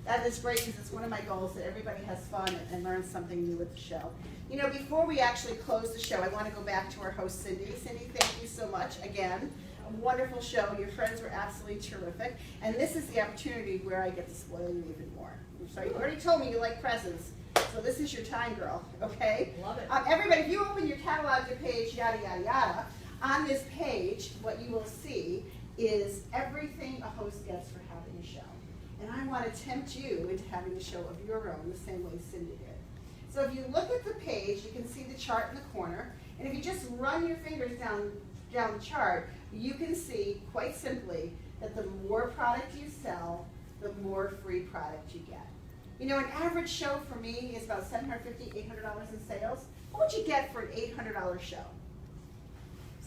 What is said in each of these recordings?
That is great because it's one of my goals that everybody has fun and learns something new with the show. You know, before we actually close the show, I want to go back to our host, Cindy. Cindy, thank you so much again. A wonderful show. Your friends were absolutely terrific. And this is the opportunity where I get to spoil you even more. So you already told me you like presents. So this is your time, girl, okay? Love it. Everybody, if you open your catalog to page, yada, yada, yada, on this page, what you will see is everything a host gets for having a show. And I want to tempt you into having a show of your own the same way Cindy did. So if you look at the page, you can see the chart in the corner. And if you just run your fingers down the chart, you can see quite simply that the more product you sell, the more free product you get. You know, an average show for me is about $750, $800 in sales. What would you get for an $800 show?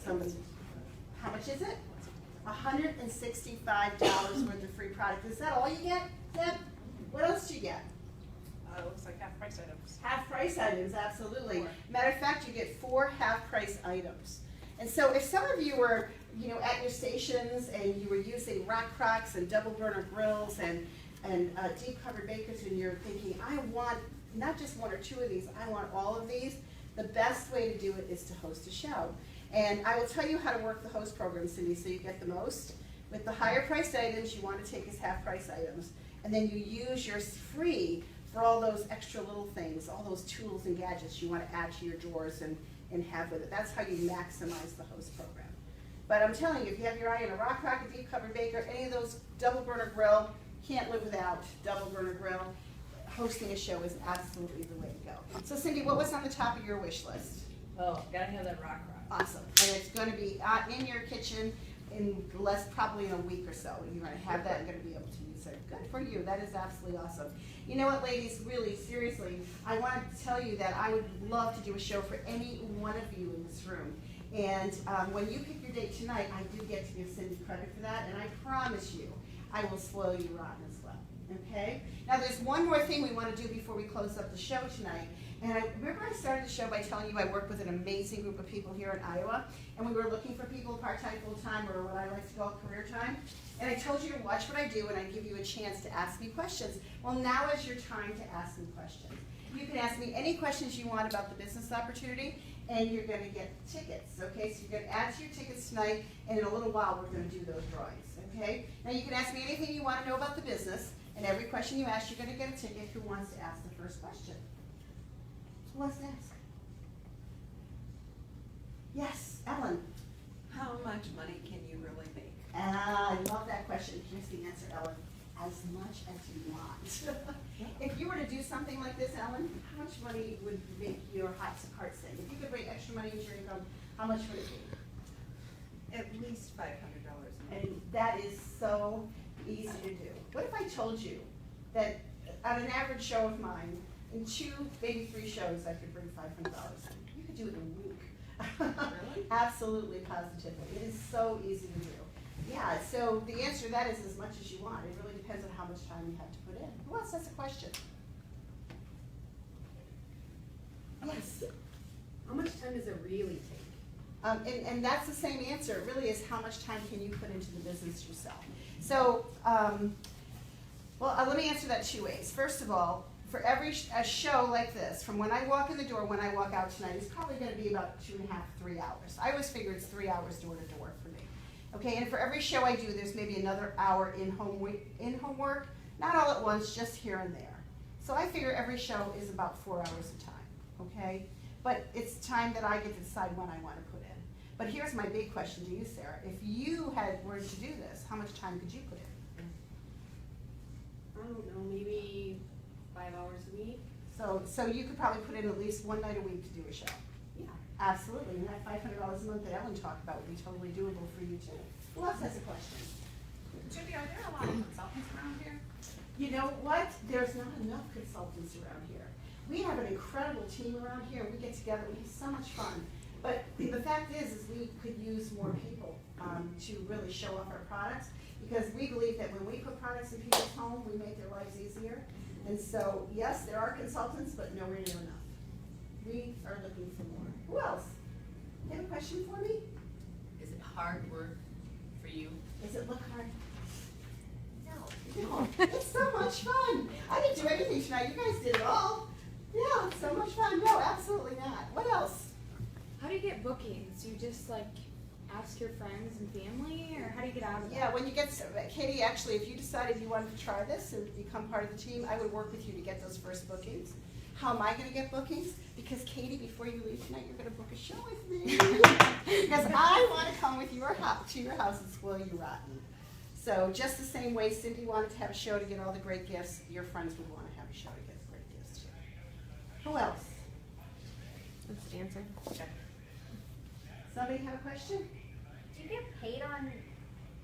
Somebody, how much is it? $165 worth of free product. Is that all you get, Deb? What else do you get? It looks like half price items. Half price items, absolutely. 4. Matter of fact, you get 4 half price items. And so if some of you were, you know, at your stations and you were using rock crocks and double burner grills and deep covered bakers and you're thinking, I want not just 1 or 2 of these, I want all of these, the best way to do it is to host a show. And I will tell you how to work the host program, Cindy, so you get the most. With the higher priced items, you want to take as half price items. And then you use your free for all those extra little things, all those tools and gadgets you want to add to your drawers and have with it. That's how you maximize the host program. But I'm telling you, if you have your eye on a rock crock, a deep covered baker, any of those double burner grill, can't live without double burner grill. Hosting a show is absolutely the way to go. So Cindy, what was on the top of your wish list? Oh, gotta have that rock rock. Awesome. And it's going to be in your kitchen in probably in a week or so. You're going to have that and going to be able to use it. Good for you. That is absolutely awesome. You know what, ladies, really, seriously, I wanted to tell you that I would love to do a show for any one of you in this room. And when you pick your date tonight, I do get to give Cindy credit for that. And I promise you, I will spoil you rotten as well. Okay? Now, there's one more thing we want to do before we close up the show tonight. And remember I started the show by telling you I work with an amazing group of people here in Iowa, and we were looking for people part-time, full-time, or what I like to call career time. And I told you to watch what I do, and I give you a chance to ask me questions. Well, now is your time to ask me questions. You can ask me any questions you want about the business opportunity, and you're going to get tickets, okay? So you're going to add to your tickets tonight, and in a little while we're going to do those drawings, okay? Now you can ask me anything you want to know about the business, and every question you ask, you're going to get a ticket. Who wants to ask the first question? Who wants to ask? Yes, Ellen. How much money can you really make? I love that question. Here's the answer, Ellen. As much as you want. If you were to do something like this, Ellen, how much money would make your heart sing? If you could bring extra money into your income, how much would it be? At least $500 a month. And that is so easy to do. What if I told you that on an average show of mine, in 2, maybe 3 shows, I could bring $500 in? You could do it in a week. Really? Absolutely, positively. It is so easy to do. Yeah, so the answer to that is as much as you want. It really depends on how much time you have to put in. Who else has a question? Yes. How much time does it really take? And that's the same answer. It really is how much time can you put into the business yourself. So, let me answer that 2 ways. First of all, for a show like this, from when I walk in the door, when I walk out tonight, it's probably going to be about 2.5, 3 hours. I always figure it's 3 hours door to door for me. Okay, and for every show I do, there's maybe another hour in-home work, not all at once, just here and there. So I figure every show is about 4 hours of time, okay? But it's time that I get to decide when I want to put in. But here's my big question to you, Sarah. If you were to do this, how much time could you put in? I don't know, maybe 5 hours a week. So you could probably put in at least 1 night a week to do a show. Yeah. Absolutely, and that $500 a month that Ellen talked about would be totally doable for you too. Who else has a question? Judy, are there a lot of consultants around here? You know what? There's not enough consultants around here. We have an incredible team around here. We get together, we have so much fun. But the fact is we could use more people to really show off our products, because we believe that when we put products in people's home, we make their lives easier. And so, yes, there are consultants, but nowhere near enough. We are looking for more. Who else? You have a question for me? Is it hard work for you? Does it look hard? No. It's so much fun. fun. I didn't do anything tonight. You guys did it all. Yeah, so much fun. No, absolutely not. What else? How do you get bookings? You just like ask your friends and family, or how do you get out of Yeah, that? when you get, Katie, actually, if you decided you wanted to try this and become part of the team, I would work with you to get those first bookings. How am I gonna get bookings? Because Katie, before you leave tonight, you're gonna book a show with me. Because I wanna come with your house, to your house and spoil you rotten. So just the same way Cindy wanted to have a show to get all the great gifts, your friends would wanna have a show to get great gifts too. Who else? That's the answer. Somebody have a question? Do you get paid on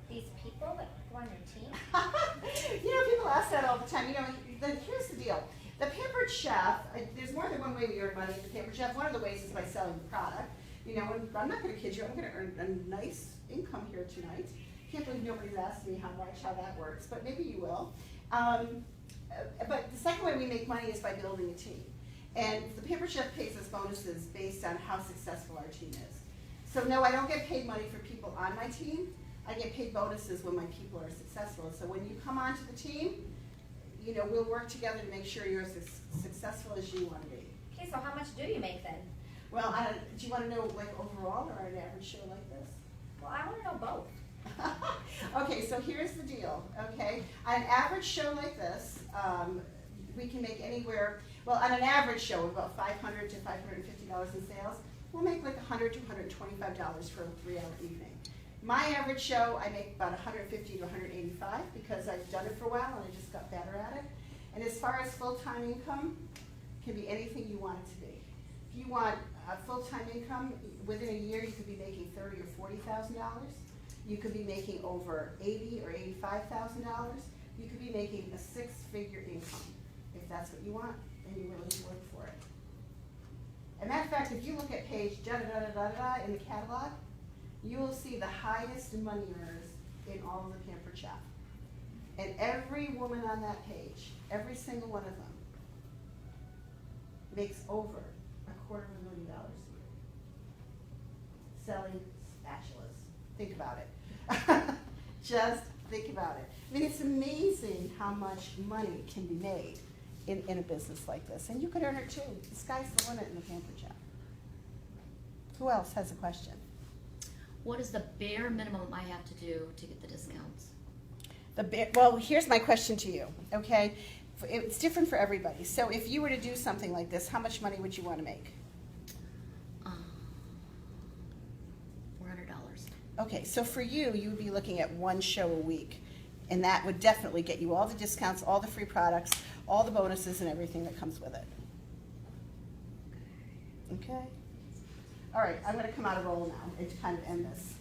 these people that go on your team? You know, people ask that all the time. You know, here's the deal. The Pampered Chef, there's more than one way we earn money at the Pampered Chef. One of the ways is by selling the product. You know, and I'm not going to kid you. I'm going to earn a nice income here tonight. Can't believe nobody's asked me how that works, but maybe you will. But the second way we make money is by building a team. And the Pampered Chef pays us bonuses based on how successful our team is. So no, I don't get paid money for people on my team. I get paid bonuses when my people are successful. So when you come onto the team, you know, we'll work together to make sure you're as successful as you want to be. Okay, so how much do you make then? Well, do you want to know like overall or an average show like this? Well, I want to know both. Okay, so here's the deal, okay? On an average show like this, we can make anywhere, well, on an average show, about $500 to $550 in sales, we'll make like $100 to $125 for a 3-hour evening. My average show, I make about $150 to $185 because I've done it for a while and I just got better at it. And as far as full-time income, it can be anything you want it to be. If you want a full-time income, within a year you could be making $30,000 or $40,000. You could be making over $80,000 or $85,000. You could be making a 6-figure income if that's what you want and you really work for it. As a matter of fact, if you look at page da-da-da-da-da-da in the catalog, you will see the highest money earners in all of the Pampered Chef. And every woman on that page, every single one of them, makes over $250,000 a year selling spatulas. Think about it. Just think about it. I mean, it's amazing how much money can be made in a business like this. And you could earn it too. The sky's the limit in the Pampered Chef. Who else has a question? What is the bare minimum I have to do to get the discounts? Well, here's my question to you, okay? It's different for everybody. So if you were to do something like this, how much money would you want to make? $400. Okay, so for you, you would be looking at one show a week. And that would definitely get you all the discounts, all the free products, all the bonuses and everything that comes with it. Okay? All right, I'm going to come out of roll now and kind of end this.